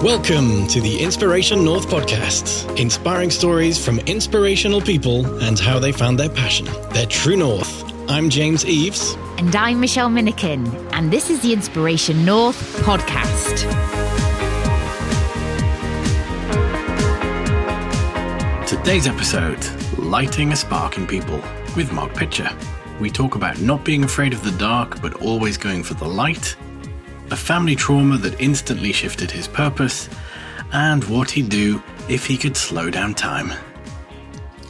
Welcome to the Inspiration North podcast, inspiring stories from inspirational people and how they found their passion, their true north. I'm James Eves. And I'm Michelle Minikin, and this is the Inspiration North podcast. Today's episode, Lighting a Spark in People, with Mark Pitcher. We talk about not being afraid of the dark, but always going for the light, a family trauma that instantly shifted his purpose, and what he'd do if he could slow down time.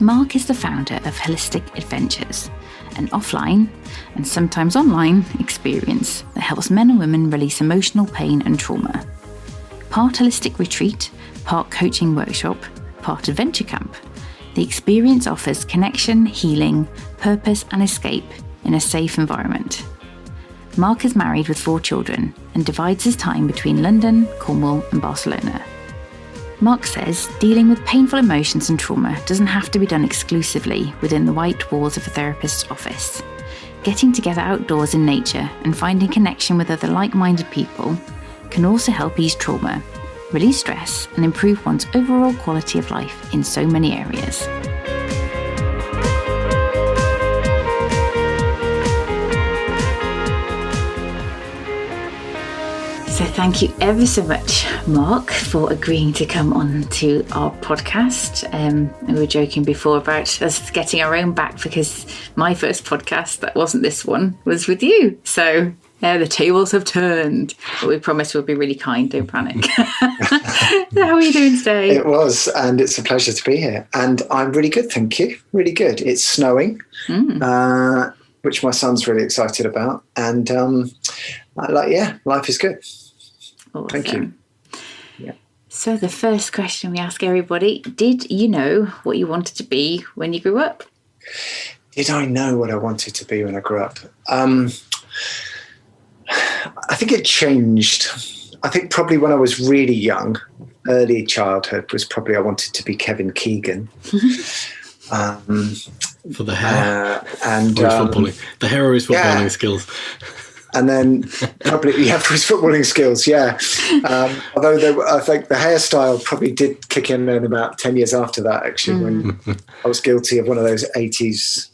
Mark is the founder of Holistic Adventures, an offline and sometimes online experience that helps men and women release emotional pain and trauma. Part holistic retreat, part coaching workshop, part adventure camp, the experience offers connection, healing, purpose and escape in a safe environment. Mark is married with 4 children and divides his time between London, Cornwall and Barcelona. Mark says dealing with painful emotions and trauma doesn't have to be done exclusively within the white walls of a therapist's office. Getting together outdoors in nature and finding connection with other like-minded people can also help ease trauma, release stress and improve one's overall quality of life in so many areas. So thank you ever so much, Mark, for agreeing to come on to our podcast. We were joking before about us getting our own back because my first podcast, that wasn't this one, was with you. So the tables have turned. But we promise we'll be really kind, don't panic. So how are you doing today? It was, and it's a pleasure to be here. And I'm really good, thank you. Really good. It's snowing, which my son's really excited about. And life is good. Awesome. Thank you. Yeah. So the first question we ask everybody, did you know what you wanted to be when you grew up? Did I know what I wanted to be when I grew up? I think it changed. I think probably when I was really young, early childhood was probably I wanted to be Kevin Keegan. For the hair. And footballing. The hair or his footballing skills. And then probably, for his footballing skills, yeah. Although I think the hairstyle probably did kick in about 10 years after that, actually, when I was guilty of one of those 80s,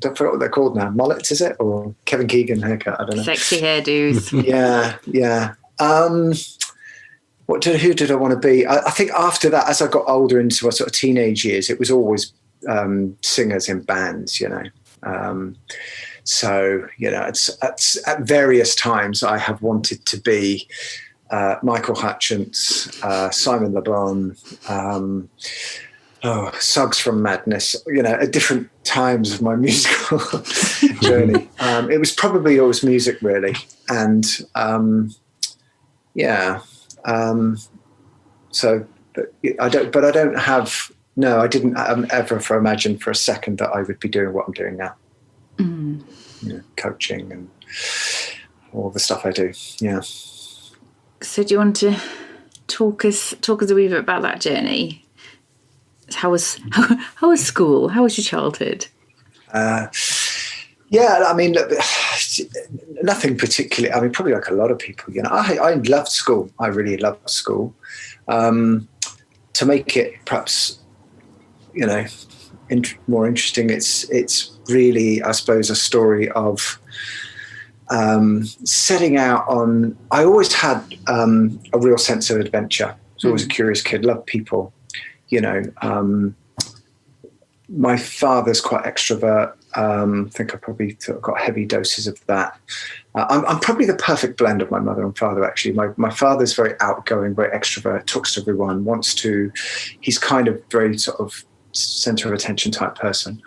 I forget what they're called now, mullets, is it? Or Kevin Keegan haircut, I don't know. Sexy hairdos. Yeah. Who did I want to be? I think after that, as I got older into my sort of teenage years, it was always singers in bands, So, it's at various times I have wanted to be Michael Hutchence, Simon Le Bon, Suggs from Madness, at different times of my musical journey. It was probably always music, really. And, I didn't ever imagine for a second that I would be doing what I'm doing now. Coaching and all the stuff I do. Yeah. So do you want to talk us a wee bit about that journey? How was school? How was your childhood? Nothing particularly. Probably like a lot of people. I loved school. I really loved school. To make it perhaps, more interesting, it's really, I suppose, a story of setting out on. I always had a real sense of adventure. I was always a curious kid, loved people. My father's quite extrovert. I think I probably got heavy doses of that. I'm probably the perfect blend of my mother and father, actually. My father's very outgoing, very extrovert, talks to everyone, he's kind of very sort of center of attention type person.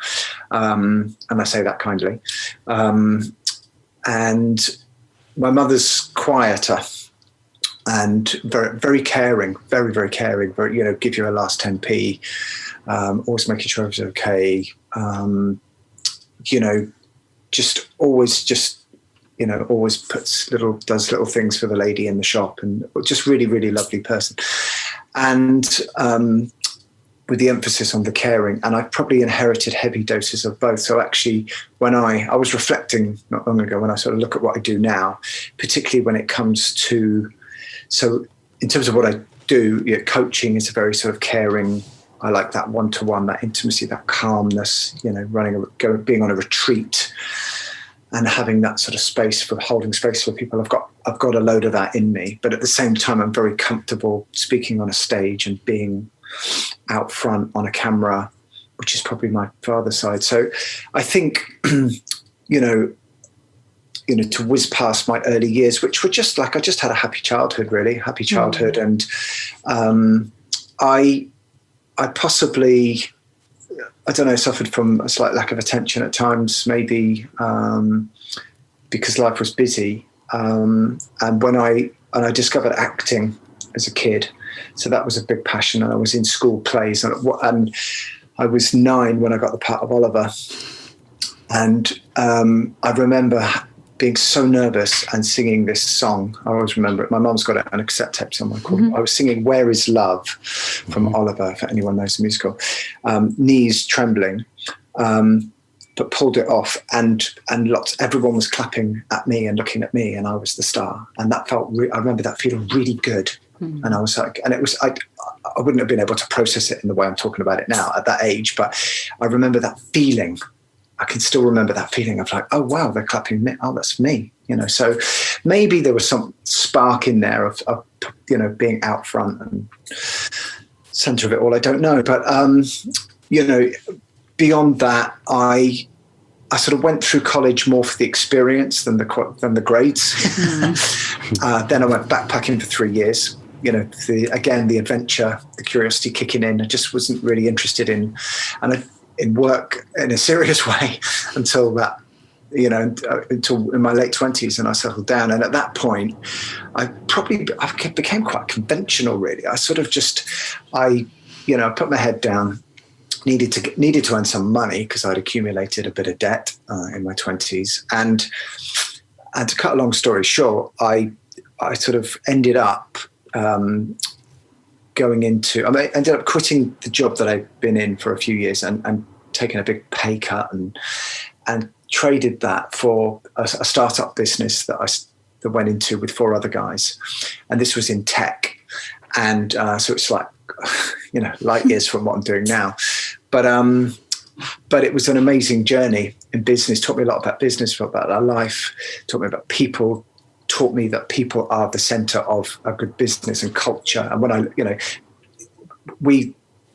And I say that kindly. And my mother's quieter and very, very caring, very, very caring, very, give you a last 10p, always making sure everything's okay. Always does little things for the lady in the shop, and just really, really lovely person. And with the emphasis on the caring, and I probably inherited heavy doses of both. So actually, when I was reflecting not long ago, when I sort of look at what I do now, particularly when it comes to, so in terms of what I do. Coaching is a very sort of caring. I like that one-to-one, that intimacy, that calmness. Being on a retreat and having that sort of space for holding space for people. I've got a load of that in me, but at the same time, I'm very comfortable speaking on a stage and being out front on a camera, which is probably my father's side. So I think, to whiz past my early years, which were just like, I just had a happy childhood, really happy childhood. And I possibly, I don't know, suffered from a slight lack of attention at times, maybe because life was busy. And when I discovered acting as a kid, so that was a big passion. And I was in school plays, and I was 9 when I got the part of Oliver. And I remember being so nervous and singing this song. I always remember it. My mum's got it on a cassette tape somewhere called, I was singing Where Is Love from Oliver, for anyone knows the musical. Knees trembling, but pulled it off, and everyone was clapping at me and looking at me, and I was the star. And that felt, I remember that feeling really good. And I was like, and it was, I wouldn't have been able to process it in the way I'm talking about it now at that age, but I remember that feeling. I can still remember that feeling of like, oh, wow, they're clapping me. Oh, that's me. So maybe there was some spark in there of being out front and center of it all. I don't know. But, beyond that, I sort of went through college more for the experience than the grades. Then I went backpacking for 3 years. The adventure, the curiosity kicking in. I just wasn't really interested in work in a serious way until that, until in my late 20s, and I settled down. And at that point, I became quite conventional, really. I sort of I put my head down, needed to earn some money because I'd accumulated a bit of debt in my 20s. And to cut a long story short, I sort of ended up I ended up quitting the job that I'd been in for a few years and taking a big pay cut and traded that for a startup business that went into with 4 other guys. And this was in tech. And so it's like, light years from what I'm doing now. But it was an amazing journey in business. Taught me a lot about business, about our life, taught me about people, taught me that people are the center of a good business and culture. And when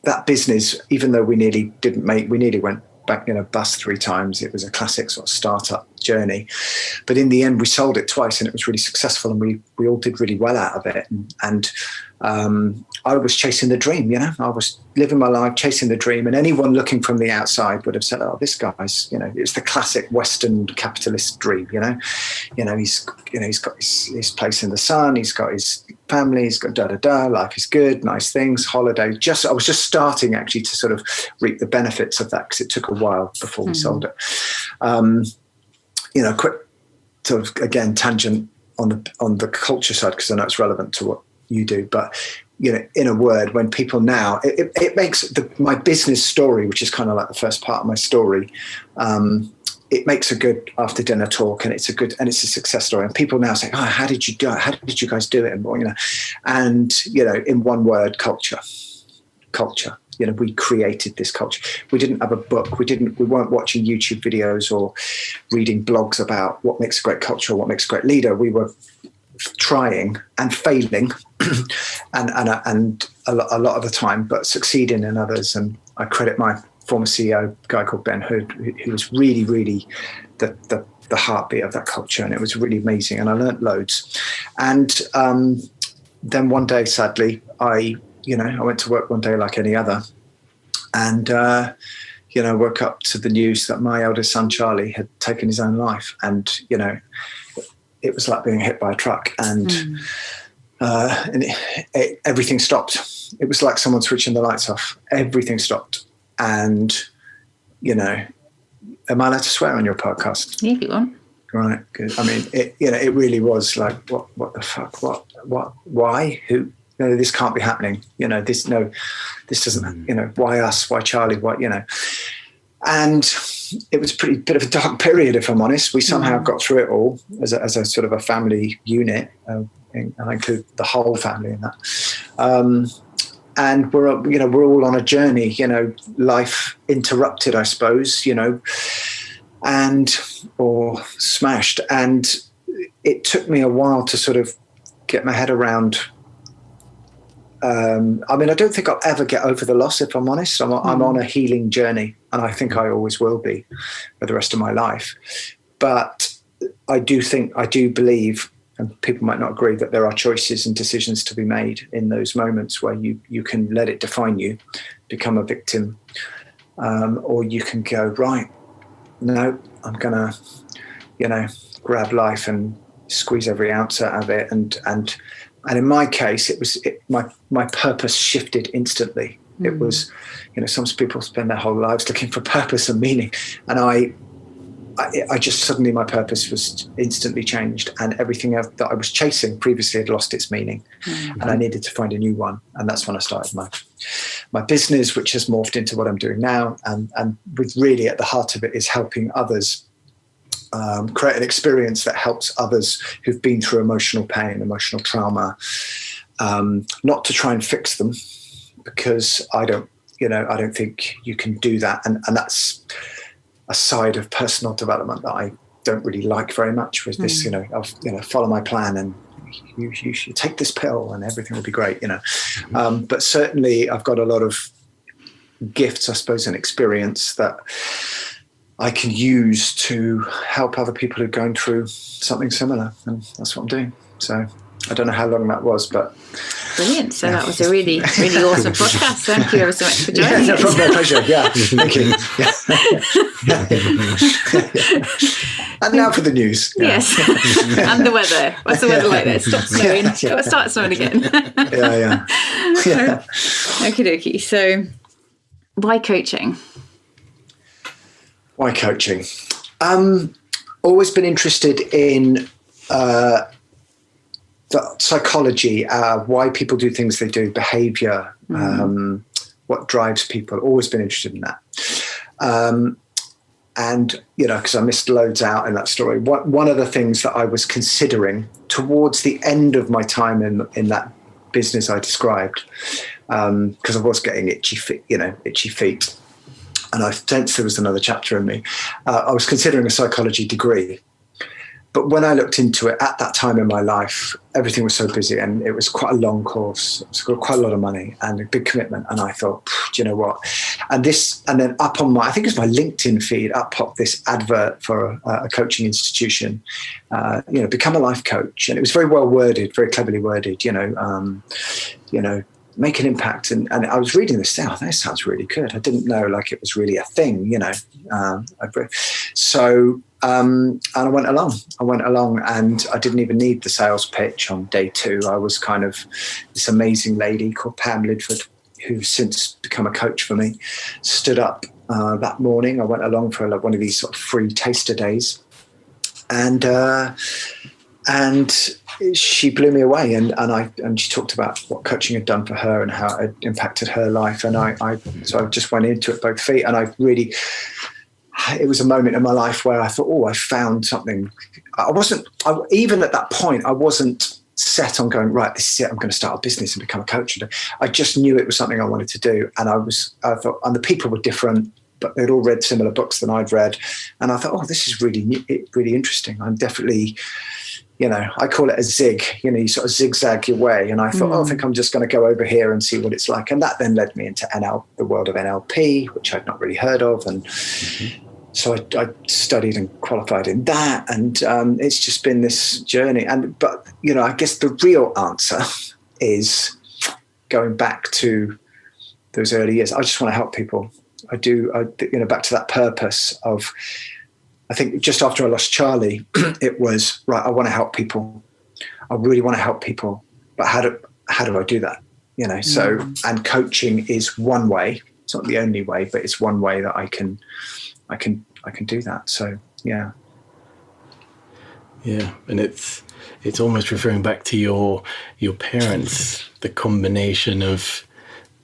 that business, even though we nearly went back in a bus 3 times. It was a classic sort of startup journey. But in the end, we sold it twice and it was really successful, and we all did really well out of it. And I was chasing the dream, I was living my life, chasing the dream. And anyone looking from the outside would have said, oh, this guy's, it's the classic Western capitalist dream, he's got his place in the sun, he's got his family, he's got life is good, nice things, holiday. I was just starting actually to sort of reap the benefits of that, because it took a while before we sold it. Quick sort of, again, tangent on the culture side, because I know it's relevant to what you do, but in a word, when people now, it makes my business story, which is kind of like the first part of my story, it makes a good after dinner talk, and it's a success story. And people now say, oh, how did you do it? How did you guys do it? And in one word, culture. We created this culture. We didn't have a book. We weren't watching YouTube videos or reading blogs about what makes a great culture or what makes a great leader. We were trying and failing and a lot of the time, but succeeding in others. And I credit my former CEO, a guy called Ben Hood, who was really, really the heartbeat of that culture. And it was really amazing. And I learned loads. And then one day, sadly, I went to work one day like any other. And, woke up to the news that my eldest son, Charlie, had taken his own life. And, it was like being hit by a truck, and everything stopped. It was like someone switching the lights off. Everything stopped. And, am I allowed to swear on your podcast? Yeah, if you want. Right, good. I mean, it really was like, what the fuck? What, why? Who? No, this can't be happening. This doesn't, why us? Why Charlie? Why, And it was a bit of a dark period, if I'm honest. We somehow got through it all as a sort of a family unit. and I include the whole family in that. And we're all on a journey, life interrupted, I suppose, or smashed. And it took me a while to sort of get my head around. I don't think I'll ever get over the loss, if I'm honest. I'm on a healing journey, and I think I always will be for the rest of my life. But I do believe, and people might not agree, that there are choices and decisions to be made in those moments where you can let it define you, become a victim, or you can go, right, no, I'm going to, grab life and squeeze every ounce out of it. And in my case, my purpose shifted instantly. It was, some people spend their whole lives looking for purpose and meaning. And I just suddenly, my purpose was instantly changed, and everything else that I was chasing previously had lost its meaning, and I needed to find a new one. And that's when I started my business, which has morphed into what I'm doing now. And with really at the heart of it is helping others create an experience that helps others who've been through emotional pain, emotional trauma, not to try and fix them, because I don't think you can do that. And that's a side of personal development that I don't really like very much, was this, follow my plan and you should take this pill and everything will be great, But certainly I've got a lot of gifts, I suppose, and experience that I can use to help other people who are going through something similar. And that's what I'm doing. So I don't know how long that was, but... Brilliant. So that was a really, really awesome podcast. Thank you ever so much for joining us. No problem, my pleasure. Yeah, thank you. And now for the news. Yes. And the weather. What's the weather like there? Stop snowing. Start snowing again. Yeah. Okie dokie. So why coaching? Why coaching? Always been interested in the psychology, why people do things they do, behavior, what drives people. Always been interested in that. And, because I missed loads out in that story. One of the things that I was considering towards the end of my time in that business I described, because I was getting itchy feet. And I sensed there was another chapter in me. I was considering a psychology degree. But when I looked into it at that time in my life, everything was so busy and it was quite a long course. It was quite a lot of money and a big commitment. And I thought, do you know what? And then up on I think it was my LinkedIn feed, up popped this advert for a coaching institution, become a life coach. And it was very well worded, very cleverly worded, make an impact. And I was reading this down. That sounds really good. I didn't know it was really a thing, and I went along and I didn't even need the sales pitch on day 2. I was kind of this amazing lady called Pam Lidford, who's since become a coach for me, stood up that morning. I went along for one of these sort of free taster days, and she blew me away. And she talked about what coaching had done for her and how it had impacted her life. And so I just went into it both feet, and it was a moment in my life where I thought, I found something. Even at that point, I wasn't set on going, right, this is it, I'm going to start a business and become a coach. I just knew it was something I wanted to do. And I thought, and the people were different, but they'd all read similar books than I'd read. And I thought, this is really, really interesting. I'm definitely, I call it a zig, you sort of zigzag your way. And I thought, I think I'm just going to go over here and see what it's like. And that then led me into the world of NLP, which I'd not really heard of. And so I studied and qualified in that, and it's just been this journey. But I guess the real answer is going back to those early years. I just want to help people. I do. Back to that purpose of. I think just after I lost Charlie, it was right. I want to help people. I really want to help people, but how do I do that? So and coaching is one way. It's not the only way, but it's one way that I can do that. So yeah, and it's almost referring back to your parents, the combination of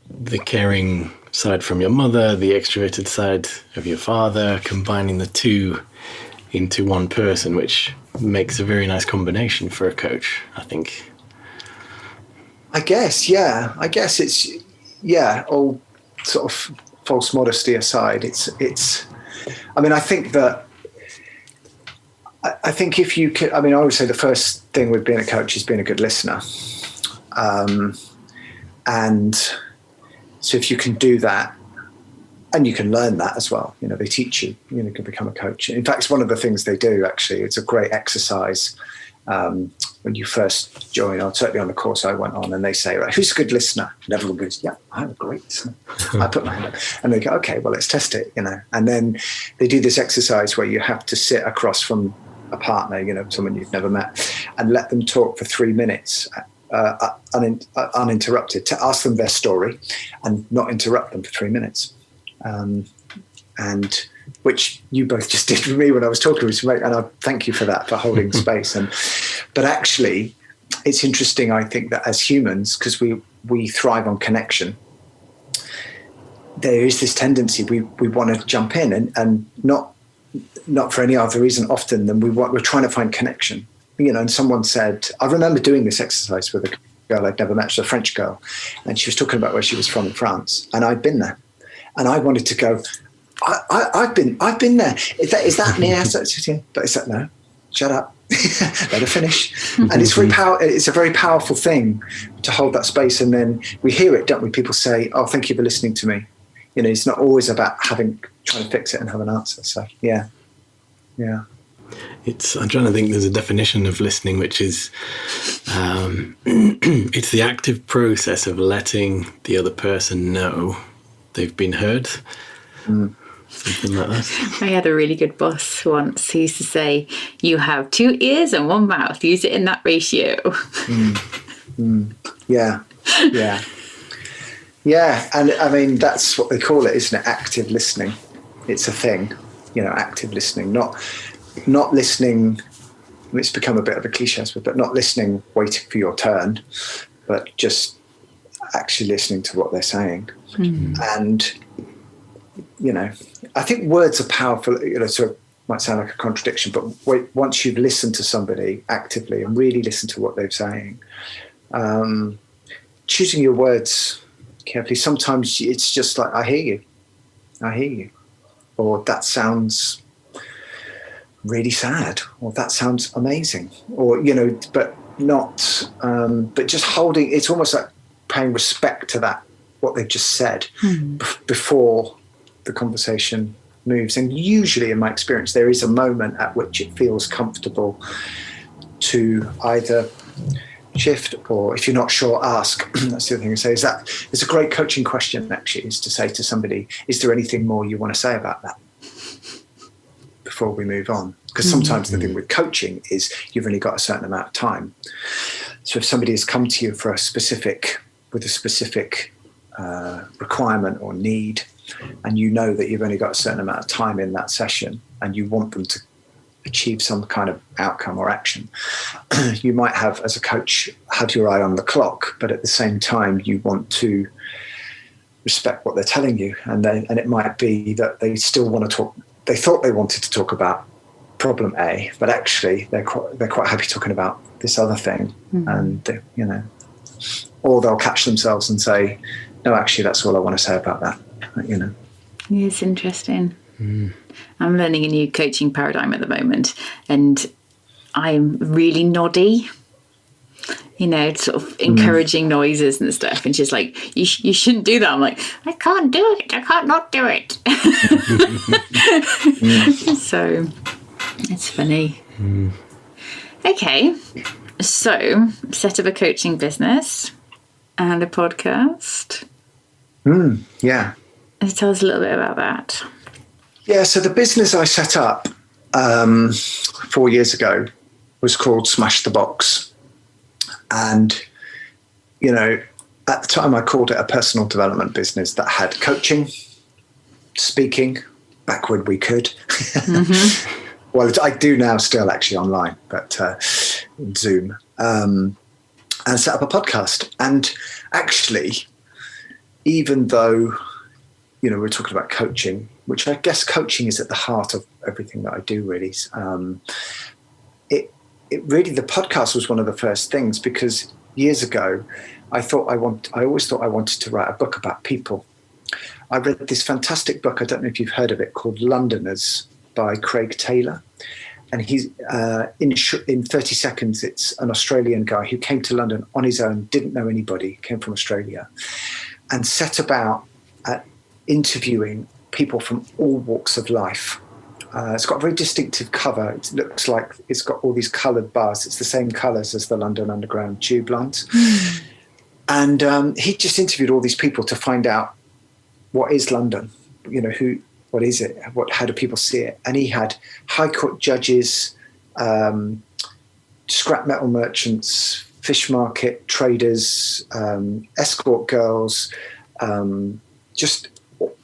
the caring side from your mother, the extroverted side of your father, combining the two into one person, which makes a very nice combination for a coach, I think. I guess it's, all sort of false modesty aside, it's, I mean, I think that, I think if you could, I mean, I would say the first thing with being a coach is being a good listener. And so if you can do that, and you can learn that as well, they teach you, you can become a coach. In fact, it's one of the things they do, actually. It's a great exercise when you first join, or certainly on the course I went on, and they say, right, who's a good listener? And everyone goes, yeah, I'm a great listener. I put my hand up. And they go, okay, well, let's test it, And then they do this exercise where you have to sit across from a partner, someone you've never met, and let them talk for 3 minutes uninterrupted, to ask them their story and not interrupt them for 3 minutes. And which you both just did with me when I was talking with you, and I thank you for that, for holding space. But actually, it's interesting, I think, that as humans, because we thrive on connection, there is this tendency we want to jump in and not for any other reason often than we're trying to find connection. And someone said, I remember doing this exercise with a girl I'd never met. She was a French girl, and she was talking about where she was from in France, and I'd been there, and I wanted to go, I've been there. Is that near? But I said, no, shut up. Let her finish. And it's it's a very powerful thing to hold that space. And then we hear it, don't we? People say, oh, thank you for listening to me. It's not always about trying to fix it and have an answer. So yeah. I'm trying to think. There's a definition of listening, which is it's the active process of letting the other person know they've been heard. Something like that. I had a really good boss once who used to say, you have 2 ears and 1 mouth. Use it in that ratio. Yeah. And I mean, that's what they call it, isn't it? Active listening. It's a thing, active listening, not listening. It's become a bit of a cliche, but not listening, waiting for your turn, but just actually listening to what they're saying. And, I think words are powerful, so it might sound like a contradiction, but once you've listened to somebody actively and really listened to what they're saying, choosing your words carefully, sometimes it's just like, I hear you, or that sounds really sad, or that sounds amazing, or, but not, but just holding, it's almost like paying respect to that, what they've just said before the conversation moves. And usually, in my experience, there is a moment at which it feels comfortable to either shift, or if you're not sure, ask. That's the other thing I say, is that it's a great coaching question, actually, is to say to somebody, is there anything more you want to say about that before we move on? Because sometimes the thing with coaching is you've only got a certain amount of time. So if somebody has come to you with a specific requirement or need, and you know that you've only got a certain amount of time in that session, and you want them to achieve some kind of outcome or action, you might have, as a coach, have your eye on the clock, but at the same time you want to respect what they're telling you, and it might be that they still want to talk. They thought they wanted to talk about problem A, but actually they're quite happy talking about this other thing, and or they'll catch themselves and say, no, actually that's all I want to say about that. It's interesting. I'm learning a new coaching paradigm at the moment, and I'm really noddy, sort of encouraging noises and stuff. And she's like, you shouldn't do that. I'm like, I can't do it. I can't not do it. So it's funny. Okay. So set up a coaching business and a podcast. Yeah. Tell us a little bit about that. Yeah, so the business I set up 4 years ago was called Smash the Box. And, at the time I called it a personal development business that had coaching, speaking, back when we could. Well, I do now still actually online, but Zoom. And set up a podcast. And actually, even though, we're talking about coaching, which I guess coaching is at the heart of everything that I do, really. It really, the podcast was one of the first things, because years ago, I always thought I wanted to write a book about people. I read this fantastic book, I don't know if you've heard of it, called Londoners by Craig Taylor. And he's in 30 seconds, it's an Australian guy who came to London on his own, didn't know anybody, came from Australia, and set about interviewing people from all walks of life. It's got a very distinctive cover. It looks like it's got all these coloured bars. It's the same colours as the London Underground tube lines. And he just interviewed all these people to find out what is London, what is it? How do people see it? And he had High Court judges, scrap metal merchants, fish market traders, escort girls, just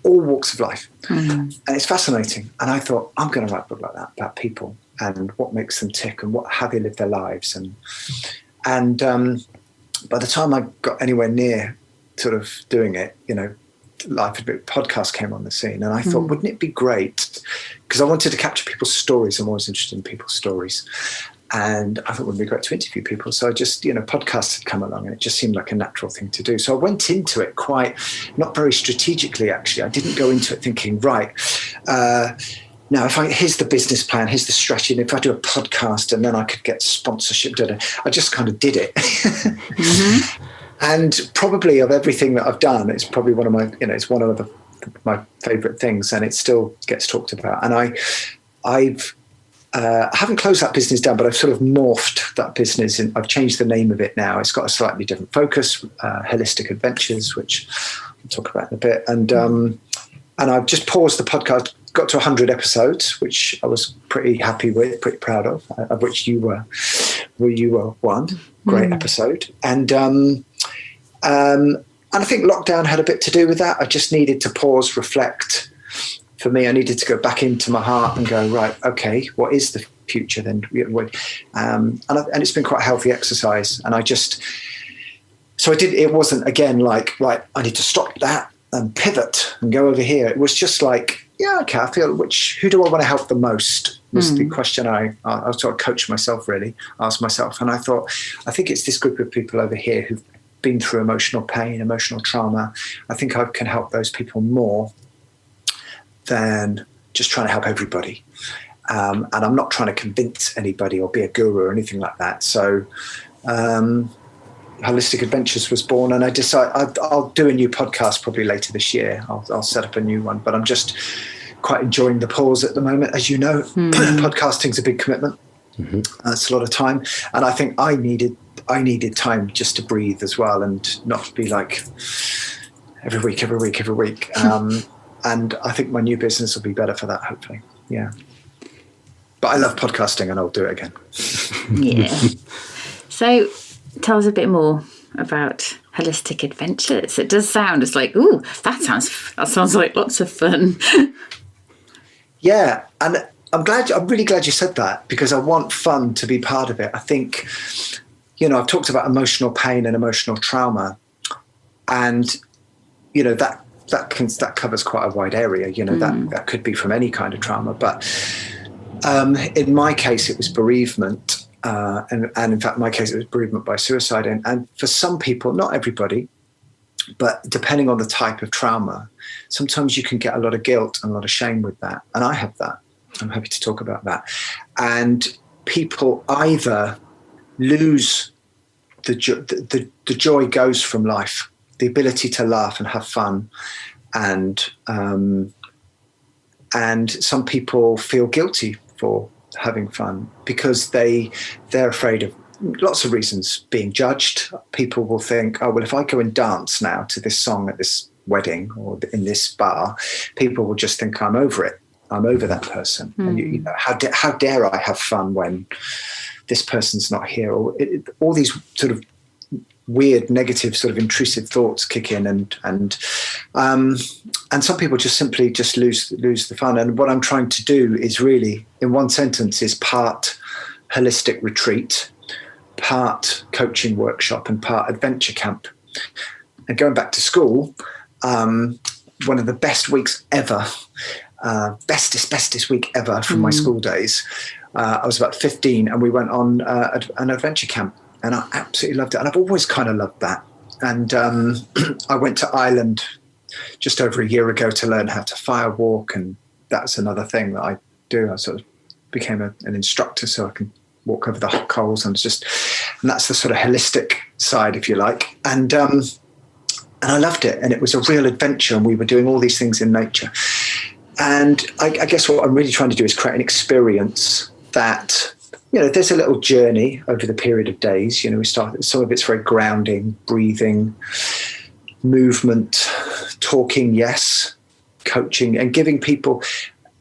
all walks of life. And it's fascinating. And I thought, I'm going to write a book like that about people and what makes them tick and how they live their lives. And by the time I got anywhere near sort of doing it, podcast came on the scene, and I thought, wouldn't it be great? Because I wanted to capture people's stories. I'm always interested in people's stories. And I thought it would be great to interview people. So I just, podcasts had come along and it just seemed like a natural thing to do. So I went into it not very strategically, actually. I didn't go into it thinking, right, now here's the business plan, here's the strategy. And if I do a podcast and then I could get sponsorship, I just kind of did it. And probably of everything that I've done, it's probably one of my, it's one of my favorite things, and it still gets talked about. And I haven't closed that business down, but I've sort of morphed that business, and I've changed the name of it now. It's got a slightly different focus, Holistic Adventures, which I'll talk about in a bit. And I've just paused the podcast, got to 100 episodes, which I was pretty happy with, pretty proud of which you were one. Great episode. And I think lockdown had a bit to do with that. I just needed to pause, reflect. For me, I needed to go back into my heart and go, right, okay, what is the future then? And it's been quite a healthy exercise. And it wasn't, again, like, right, I need to stop that and pivot and go over here. It was just like, yeah, okay, I feel who do I want to help the most was the question I sort of coached myself, really, asked myself. And I thought, I think it's this group of people over here who've been through emotional pain, emotional trauma. I think I can help those people more than just trying to help everybody. And I'm not trying to convince anybody or be a guru or anything like that. So Holistic Adventures was born, and I decided I'll do a new podcast probably later this year. I'll set up a new one, but I'm just quite enjoying the pause at the moment. As you know, podcasting's a big commitment. It's a lot of time. And I think I needed time just to breathe as well, and not be like every week. And I think my new business will be better for that, hopefully. Yeah. But I love podcasting, and I'll do it again. Yeah. So tell us a bit more about Holistic Adventures. It does sound just like, ooh, that sounds like lots of fun. Yeah. And I'm really glad you said that, because I want fun to be part of it. I think, I've talked about emotional pain and emotional trauma, and, that covers quite a wide area, that could be from any kind of trauma. But in my case, it was bereavement. And in fact, in my case, it was bereavement by suicide. And for some people, not everybody, but depending on the type of trauma, sometimes you can get a lot of guilt and a lot of shame with that. And I have that. I'm happy to talk about that. And people either lose the joy goes from life, the ability to laugh and have fun. And some people feel guilty for having fun because they're afraid of lots of reasons, being judged. People will think, oh, well, if I go and dance now to this song at this wedding or in this bar, people will just think I'm over it. I'm over that person. And how dare I have fun when this person's not here? Or all these sort of weird, negative, sort of intrusive thoughts kick in, and some people just simply lose the fun. And what I'm trying to do is really, in one sentence, is part holistic retreat, part coaching workshop, and part adventure camp. And going back to school, one of the best weeks ever. Bestest week ever from my school days. I was about 15, and we went on an adventure camp, And I absolutely loved it. And I've always kind of loved that. And I went to Ireland just over a year ago to learn how to fire walk. And that's another thing that I do. I sort of became an instructor so I can walk over the hot coals. And that's the sort of holistic side, if you like. And I loved it. And it was a real adventure. And we were doing all these things in nature. And I guess what I'm really trying to do is create an experience that, there's a little journey over the period of days. We start, some of it's very grounding, breathing, movement, talking, yes, coaching, and giving people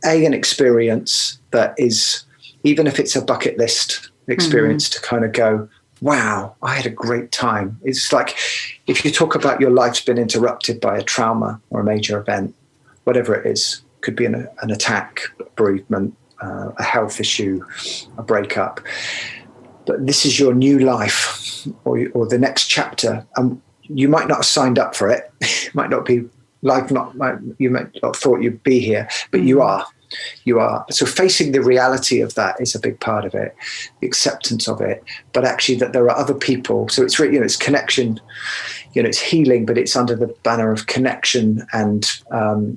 an experience that is, even if it's a bucket list experience, to kind of go, wow, I had a great time. It's like if you talk about your life's been interrupted by a trauma or a major event, whatever it is, could be an attack, bereavement, a health issue, a breakup. But this is your new life or the next chapter. And you might not have signed up for it. It might not be life, you might not have thought you'd be here, but you are. You are. So facing the reality of that is a big part of it, the acceptance of it, but actually that there are other people. So it's really, it's connection, it's healing, but it's under the banner of connection and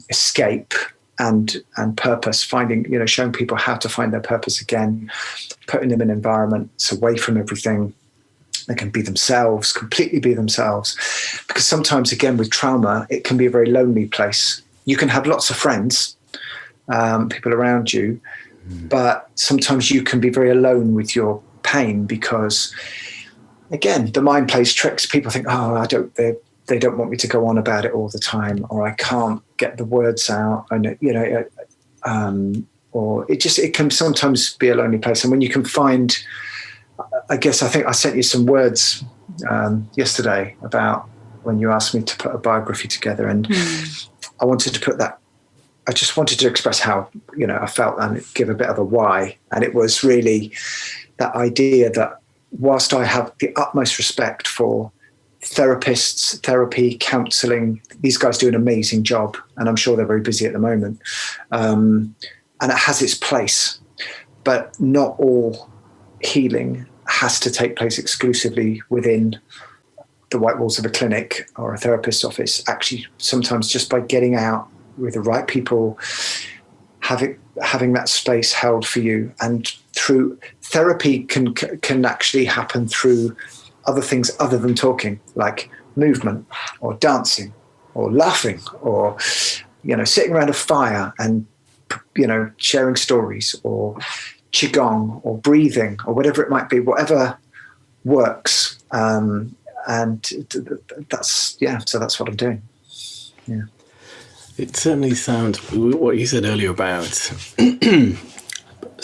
escape and purpose, finding, showing people how to find their purpose again, putting them in environments away from everything. They can be themselves, completely be themselves. Because sometimes, again, with trauma, it can be a very lonely place. You can have lots of friends, people around you, but sometimes you can be very alone with your pain because, again, the mind plays tricks. People think, they don't want me to go on about it all the time, or I can't get the words out, and or it can sometimes be a lonely place. And when you can find, I think I sent you some words yesterday about when you asked me to put a biography together, and I wanted to put that. I just wanted to express how I felt and give a bit of a why, and it was really that idea that whilst I have the utmost respect for therapists, therapy, counselling, these guys do an amazing job, and I'm sure they're very busy at the moment, and it has its place, but not all healing has to take place exclusively within the white walls of a clinic or a therapist's office. Actually, sometimes just by getting out with the right people, having that space held for you, and through therapy can actually happen through other things other than talking, like movement or dancing or laughing or, sitting around a fire and, sharing stories or qigong or breathing or whatever it might be, whatever works. And that's what I'm doing. Yeah. It certainly sounds, what you said earlier about, so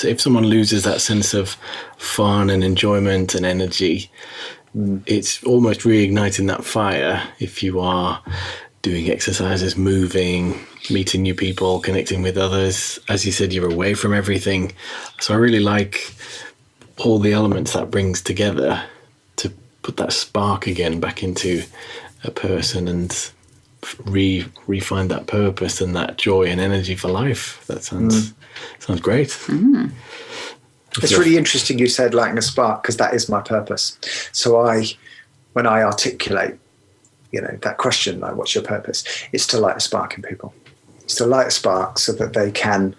if someone loses that sense of fun and enjoyment and energy, it's almost reigniting that fire if you are doing exercises, moving, meeting new people, connecting with others. As you said, you're away from everything. So I really like all the elements that brings together to put that spark again back into a person and re-find that purpose and that joy and energy for life. That sounds great. It's really interesting you said lighting a spark, because that is my purpose. So when I articulate, that question, like, what's your purpose? It's to light a spark in people. It's to light a spark so that they can,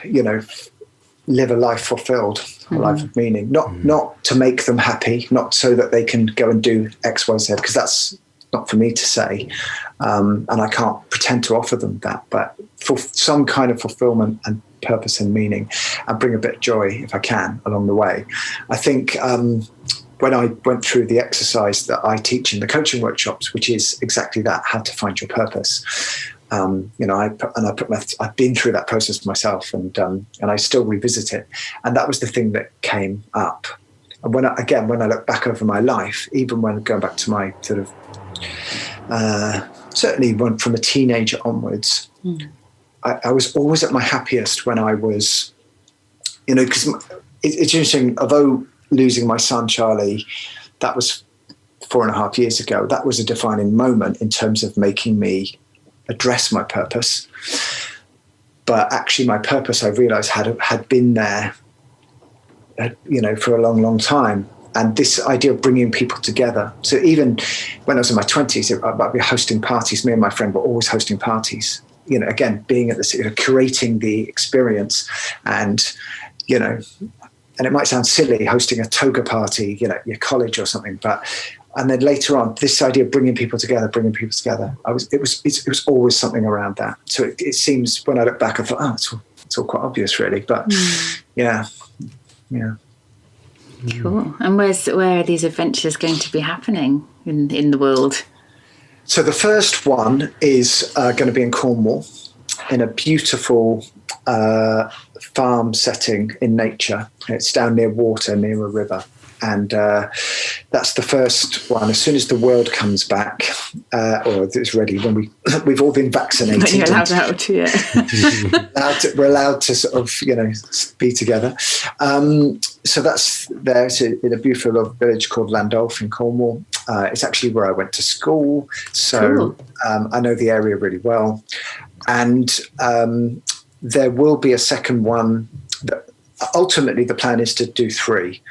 live a life fulfilled, a life of meaning. Not to make them happy, not so that they can go and do X, Y, Z, because that's not for me to say. And I can't pretend to offer them that, but for some kind of fulfillment and purpose and meaning, and bring a bit of joy, if I can, along the way. I think when I went through the exercise that I teach in the coaching workshops, which is exactly that, how to find your purpose. I've been through that process myself, and I still revisit it. And that was the thing that came up. And when I look back over my life, even when going back to my sort of, certainly from a teenager onwards, I was always at my happiest when I was, because it's interesting, although losing my son, Charlie, that was 4.5 years ago, that was a defining moment in terms of making me address my purpose. But actually my purpose, I realized, had been there, for a long, long time. And this idea of bringing people together. So even when I was in my 20s, I'd be hosting parties. Me and my friend were always hosting parties. Again, being at the curating the experience, and and it might sound silly hosting a toga party, your college or something, and then later on, this idea of bringing people together. It was always something around that. So it seems, when I look back, I thought, it's all quite obvious, really. But yeah. Cool. And where are these adventures going to be happening in the world? So the first one is going to be in Cornwall, in a beautiful farm setting in nature. It's down near water, near a river. And that's the first one. As soon as the world comes back, or it's ready, when we've all been vaccinated. When you're allowed out, yeah. We're allowed to sort of, be together. So that's there. It's in a beautiful little village called Landulph in Cornwall. It's actually where I went to school. So cool. I know the area really well. And there will be a second one. Ultimately, the plan is to do 3.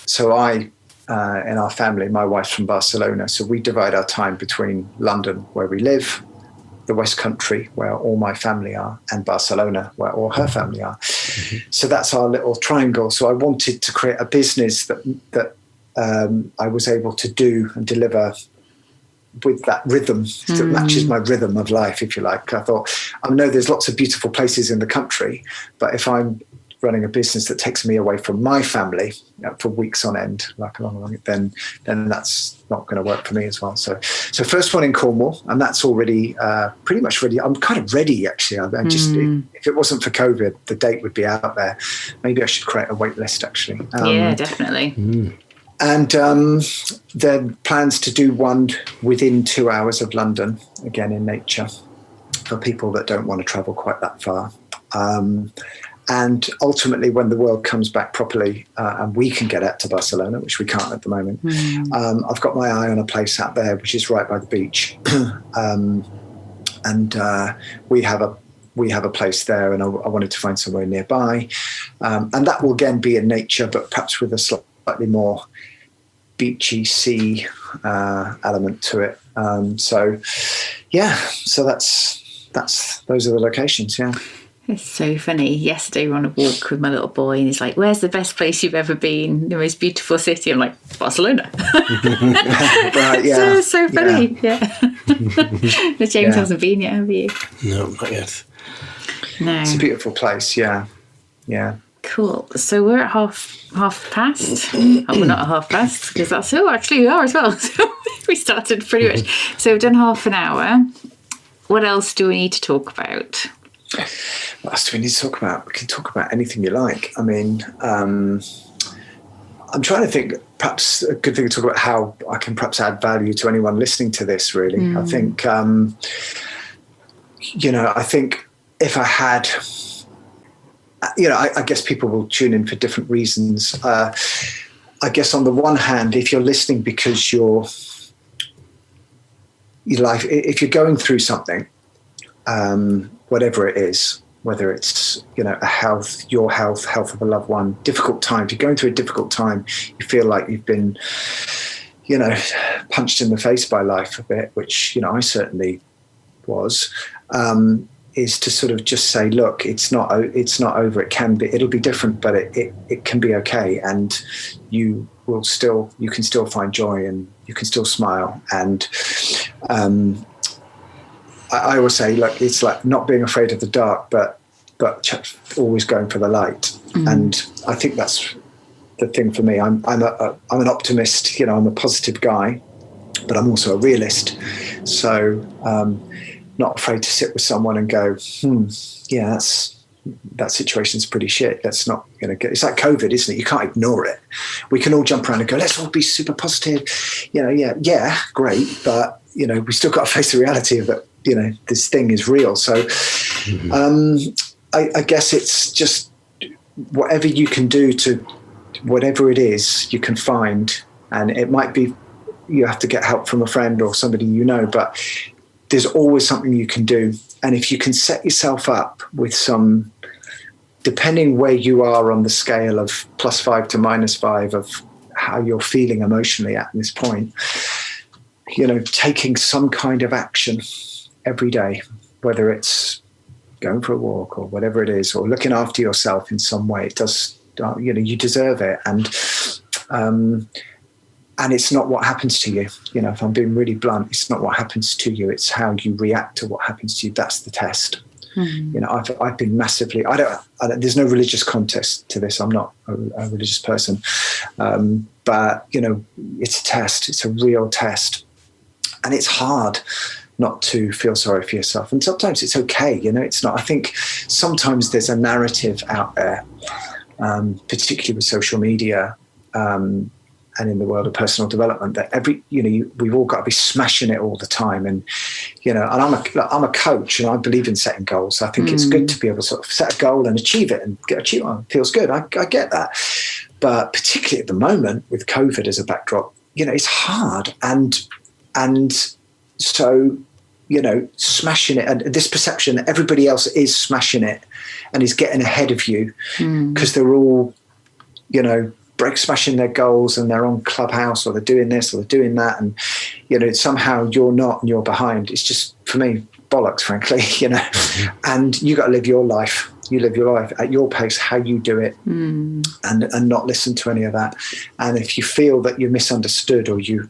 So in our family, my wife's from Barcelona, so we divide our time between London, where we live, the West Country, where all my family are, and Barcelona, where all her family are. Mm-hmm. So that's our little triangle. So I wanted to create a business that I was able to do and deliver with that rhythm that matches my rhythm of life, if you like. I thought, I know there's lots of beautiful places in the country, but if I'm running a business that takes me away from my family for weeks on end, then that's not going to work for me as well. So first one in Cornwall, and that's already pretty much ready. I'm kind of ready, actually. If it wasn't for COVID, the date would be out there. Maybe I should create a wait list, actually. Yeah, definitely. And there plans to do one within 2 hours of London, again in nature, for people that don't want to travel quite that far. And ultimately, when the world comes back properly and we can get out to Barcelona, which we can't at the moment, I've got my eye on a place out there which is right by the beach. And we have a place there, and I wanted to find somewhere nearby. And that will again be in nature, but perhaps with a slightly more beachy sea element to it. So those are the locations. Yeah. It's so funny. Yesterday we were on a walk with my little boy, and he's like, "Where's the best place you've ever been? The most beautiful city?" I'm like, "Barcelona." Right, yeah. So funny. Yeah. But James hasn't been yet, have you? No, not yet. No. It's a beautiful place. Yeah. Cool. So we're at half past. We're not at half past because that's actually we are as well. So we started pretty much. So we've done half an hour. What else do we need to talk about? What else do we need to talk about? We can talk about anything you like. I mean, I'm trying to think. Perhaps a good thing to talk about how I can perhaps add value to anyone listening to this. Really, I think. I think if I had. I guess people will tune in for different reasons. I guess on the one hand, if you're listening because your life, if you're going through something, whatever it is, whether it's, your health of a loved one, difficult time, if you're going through a difficult time, you feel like you've been, punched in the face by life a bit, which, I certainly was, is to sort of just say, look, it's not over. It'll be different, but it can be okay. And you can still find joy, and you can still smile. And, I always say, look, it's like not being afraid of the dark, but always going for the light. And I think that's the thing for me. I'm an optimist. I'm a positive guy, but I'm also a realist. So not afraid to sit with someone and go, that situation's pretty shit. That's not going to get. It's like COVID, isn't it? You can't ignore it. We can all jump around and go, let's all be super positive. Yeah, great, but we still got to face the reality of that. This thing is real. So I guess it's just whatever you can do to whatever it is you can find, and it might be you have to get help from a friend or somebody but there's always something you can do. And if you can set yourself up with some, depending where you are on the scale of +5 to -5 of how you're feeling emotionally at this point, taking some kind of action every day, whether it's going for a walk or whatever it is, or looking after yourself in some way. It does, you deserve it. And it's not what happens to you. If I'm being really blunt, it's not what happens to you. It's how you react to what happens to you. That's the test. I've been massively, there's no religious context to this. I'm not a religious person. But, it's a test. It's a real test. And it's hard not to feel sorry for yourself. And sometimes it's okay. It's not, I think sometimes there's a narrative out there, particularly with social media, and in the world of personal development, that we've all got to be smashing it all the time. And, and I'm a coach, and I believe in setting goals. I think it's good to be able to sort of set a goal and achieve it and achieve it. It feels good. I get that. But particularly at the moment with COVID as a backdrop, it's hard. And so, smashing it, and this perception that everybody else is smashing it and is getting ahead of you because they're all, smashing their goals, and they're on Clubhouse, or they're doing this or they're doing that, and somehow you're not and you're behind. It's just, for me, bollocks, frankly. And you got to live your life. You live your life at your pace, how you do it, and not listen to any of that. And if you feel that you're misunderstood, or you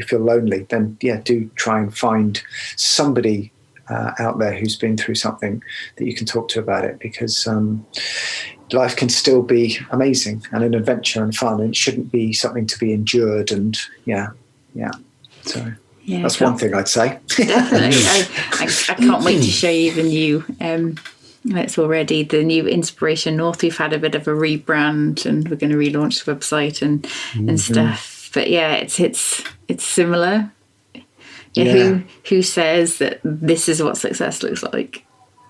feel lonely, then do try and find somebody out there who's been through something that you can talk to about it, because life can still be amazing and an adventure and fun, and it shouldn't be something to be endured. And so that's one thing I'd say. Definitely. I can't wait to show you the new it's already the new Inspiration North. We've had a bit of a rebrand, and we're going to relaunch the website and stuff. But it's similar. Who says that this is what success looks like?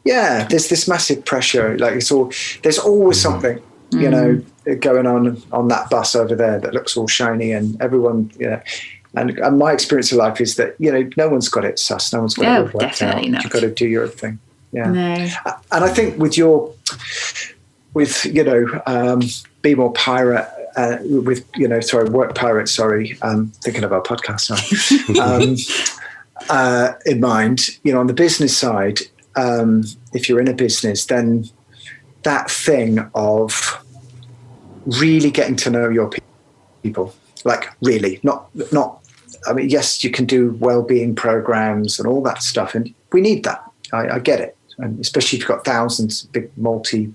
Yeah, there's this massive pressure. Like, there's always something, going on that bus over there that looks all shiny, and everyone, and my experience of life is that, no one's got it sus, no one's got it all worked out. Not. You've got to do your own thing. Yeah. No. And I think with Be More Pirate, Work Pirate, thinking of our podcast now, in mind, on the business side, if you're in a business, then that thing of really getting to know your people, like really, not, I mean, yes, you can do well-being programs and all that stuff, and we need that. I get it. And especially if you've got thousands, big multi-million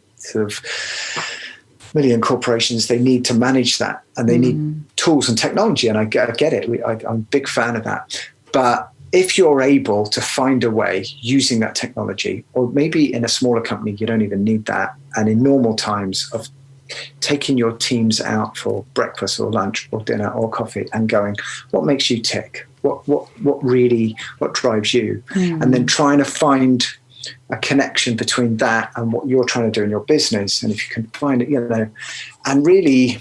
corporations, they need to manage that, and they need tools and technology. And I get it. I'm a big fan of that. But if you're able to find a way using that technology, or maybe in a smaller company, you don't even need that. And in normal times of taking your teams out for breakfast or lunch or dinner or coffee and going, what makes you tick? What drives you? And then trying to find a connection between that and what you're trying to do in your business. And if you can find it, and really,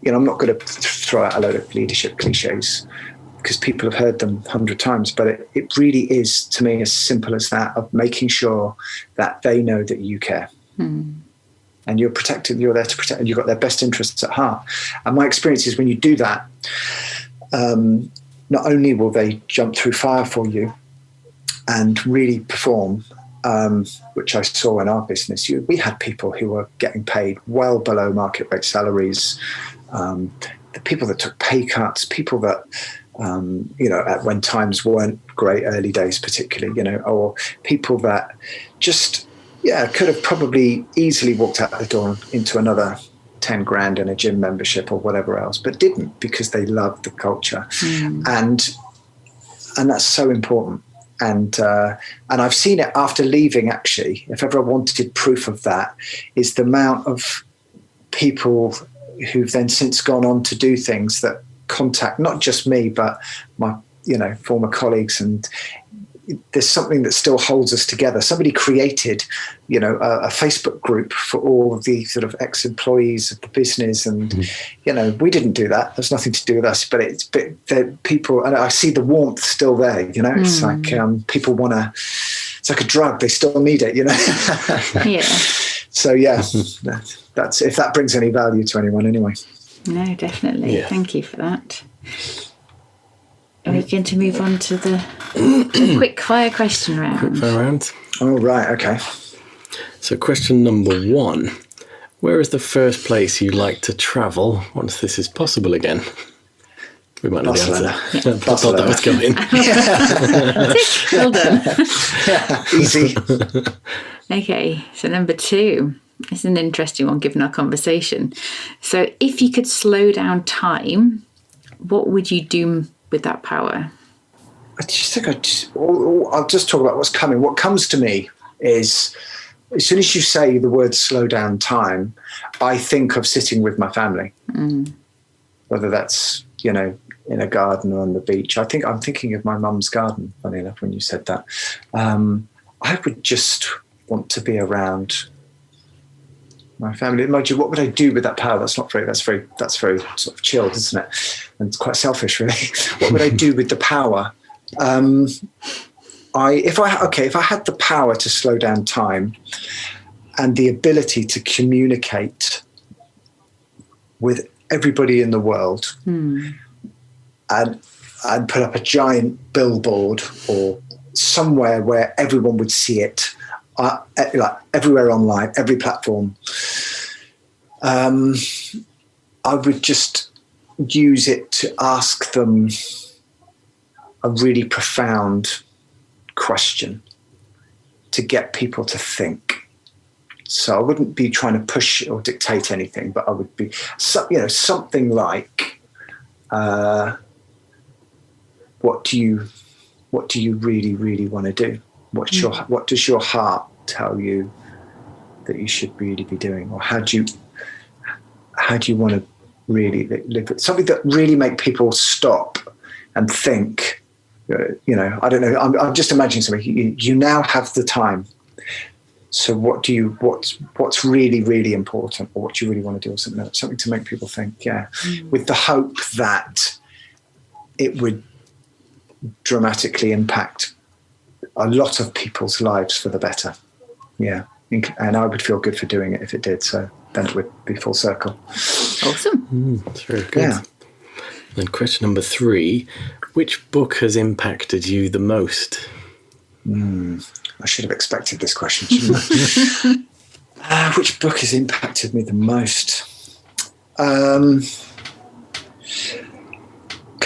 I'm not going to throw out a load of leadership cliches because people have heard them 100 times, but it really is, to me, as simple as that, of making sure that they know that you care. And you're protected, you're there to protect, and you've got their best interests at heart. And my experience is when you do that, not only will they jump through fire for you and really perform, which I saw in our business. We had people who were getting paid well below market rate salaries, the people that took pay cuts, people that, at when times weren't great, early days particularly, or people that just, could have probably easily walked out the door into another 10 grand in a gym membership or whatever else, but didn't, because they loved the culture. And that's so important. And I've seen it after leaving, actually. If ever I wanted proof of that, is the amount of people who've then since gone on to do things that contact not just me, but my former colleagues. And there's something that still holds us together. Somebody created, a Facebook group for all of the sort of ex-employees of the business. And, we didn't do that. There's nothing to do with us, but the people, and I see the warmth still there, it's like people want to, it's like a drug. They still need it, Yeah. So, that's, if that brings any value to anyone anyway. No, definitely. Yeah. Thank you for that. Are we going to move on to the quick fire question round? Quick fire round. Oh, right. Okay. So question number 1. Where is the first place you like to travel once this is possible again? We might know the Barcelona. answer. Yeah. I thought that was coming. Well done. Yeah, easy. Okay, so number 2. This is an interesting one given our conversation. So if you could slow down time, what would you do with that power? I just think I'll just talk about what's coming. What comes to me is, as soon as you say the word slow down time, I think of sitting with my family. Whether that's, in a garden or on the beach. I'm thinking of my mum's garden, funny enough, when you said that. I would just want to be around my family. Mind you, what would I do with that power? That's very sort of chilled, isn't it? And it's quite selfish, really. What would I do with the power? If I had the power to slow down time and the ability to communicate with everybody in the world, and put up a giant billboard or somewhere where everyone would see it, like everywhere online, every platform, I would just use it to ask them a really profound question to get people to think. So I wouldn't be trying to push or dictate anything, but I would be, something like, what do you really, really want to do? What does your heart tell you that you should really be doing? Or how do you want to really live it? Something that really make people stop and think. I don't know. I'm just imagining something. You now have the time. So what's really, really important, or what do you really want to do, or something to make people think? Yeah, with the hope that it would dramatically impact a lot of people's lives for the better. Yeah, and I would feel good for doing it if it did. So then it would be full circle. Awesome. That's very good. Yeah. And question number 3, which book has impacted you the most? I should have expected this question, shouldn't I? Which book has impacted me the most? Can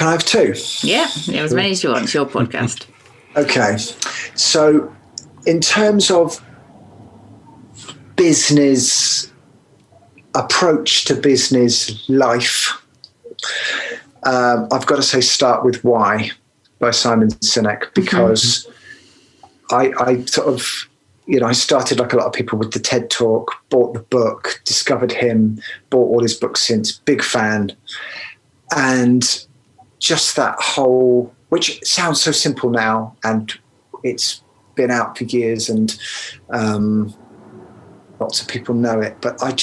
I have 2? Yeah, as many as you want. It's your podcast. Okay. So in terms of business approach to business life, I've got to say Start With Why by Simon Sinek, because I sort of, I started like a lot of people with the TED Talk, bought the book, discovered him, bought all his books since, big fan. And just that whole, which sounds so simple now, and it's been out for years and lots of people know it, but I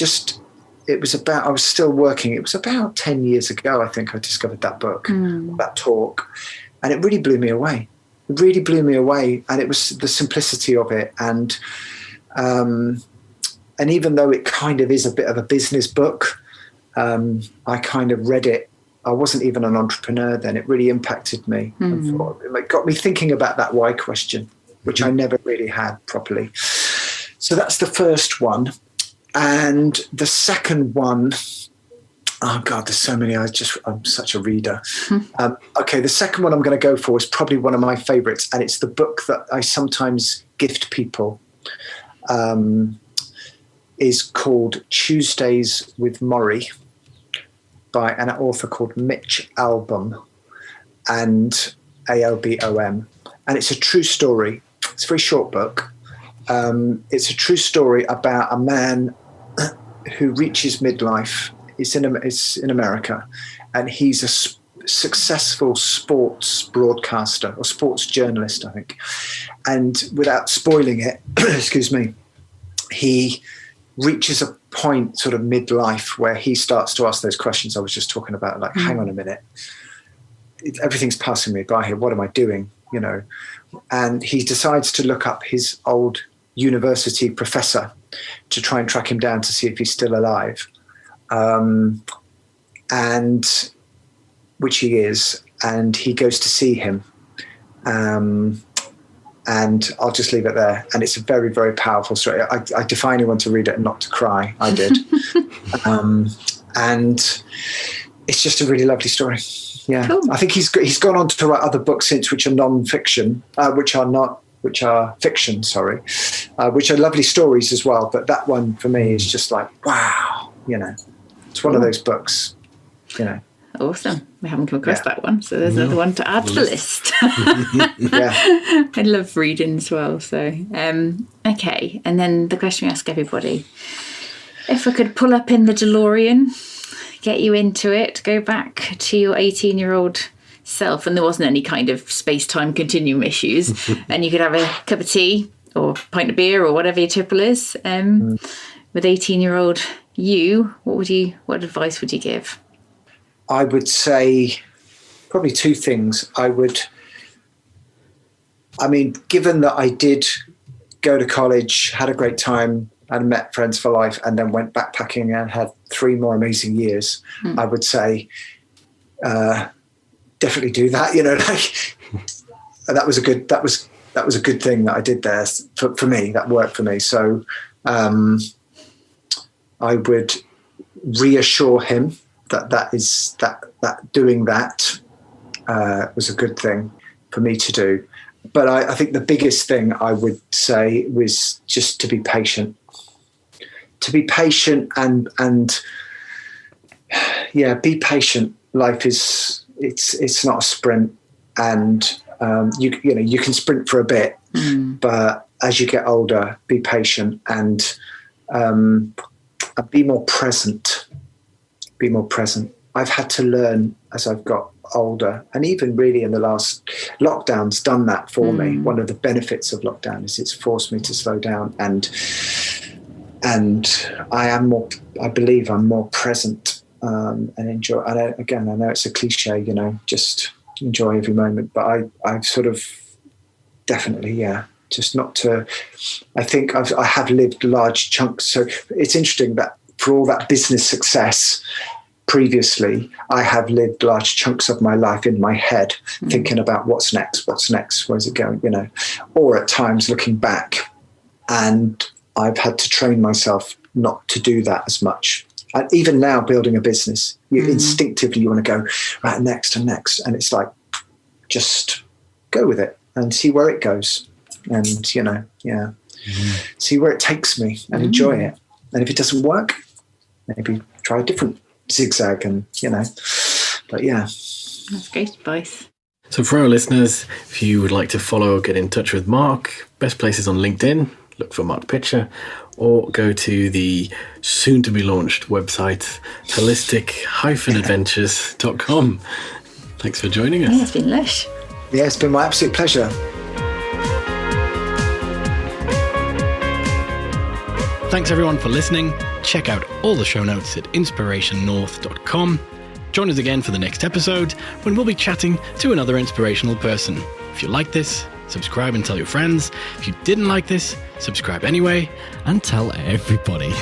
was still working. It was about 10 years ago, I think I discovered that book, that talk, and it really blew me away. It really blew me away. And it was the simplicity of it. And even though it kind of is a bit of a business book, I kind of read it. I wasn't even an entrepreneur then. It really impacted me. And it got me thinking about that why question, which I never really had properly. So that's the first one. And the second one, oh God, there's so many. I'm such a reader. Okay, the second one I'm going to go for is probably one of my favorites, and it's the book that I sometimes gift people. Is called Tuesdays with Maury by an author called Mitch Albom, and Albom. And it's a true story. It's a very short book. It's a true story about a man who reaches midlife. It's in America, and he's a successful sports broadcaster or sports journalist, I think. And without spoiling it, excuse me, he reaches a point sort of midlife where he starts to ask those questions I was just talking about, like, hang on a minute, everything's passing me by here. What am I doing? And he decides to look up his old university professor to try and track him down to see if he's still alive. and which he is, and he goes to see him. And I'll just leave it there. And it's a very, very powerful story. I defy anyone to read it and not to cry. I did. And it's just a really lovely story. Yeah. Cool. I think he's gone on to write other books since, which are non-fiction, which are fiction, sorry, which are lovely stories as well. But that one for me is just like, wow, it's one of those books, Awesome. We haven't come across that one, so there's another one to add to the list. Yeah. I love reading as well. So, okay. And then the question we ask everybody, if I could pull up in the DeLorean, get you into it, go back to your 18-year-old self, and there wasn't any kind of space-time continuum issues, and you could have a cup of tea or a pint of beer or whatever your tipple is, with 18-year-old you, what advice would you give? I would say probably two things. Given that I did go to college, had a great time, and met friends for life, and then went backpacking and had 3 more amazing years, I would say definitely do that. That was a good thing that I did there for me. That worked for me. So I would reassure him that doing that was a good thing for me to do. But I think the biggest thing I would say was just to be patient. To be patient and be patient. Life it's not a sprint, and you can sprint for a bit, but as you get older, be patient and be more present. Be more present. I've had to learn as I've got older, and even really in the last lockdown's done that for me. One of the benefits of lockdown is it's forced me to slow down, and I believe I'm more present and enjoy. I know it's a cliche, just enjoy every moment, but I've sort of definitely, just not to. I think I have lived large chunks. So it's interesting that for all that business success previously, I have lived large chunks of my life in my head, thinking about what's next, where's it going, or at times looking back. And I've had to train myself not to do that as much. And even now, building a business, instinctively you want to go right next. And it's like, just go with it and see where it goes. And, see where it takes me and enjoy it. And if it doesn't work, maybe try a different zigzag but yeah. That's great advice. So for our listeners, if you would like to follow or get in touch with Mark, best places on LinkedIn, look for Mark Pitcher, or go to the soon-to-be launched website, holistic-adventures.com. Thanks for joining us. Yeah, it's been lush. Yeah, it's been my absolute pleasure. Thanks everyone for listening. Check out all the show notes at inspirationnorth.com. Join us again for the next episode when we'll be chatting to another inspirational person. If you like this, subscribe and tell your friends. If you didn't like this, subscribe anyway and tell everybody.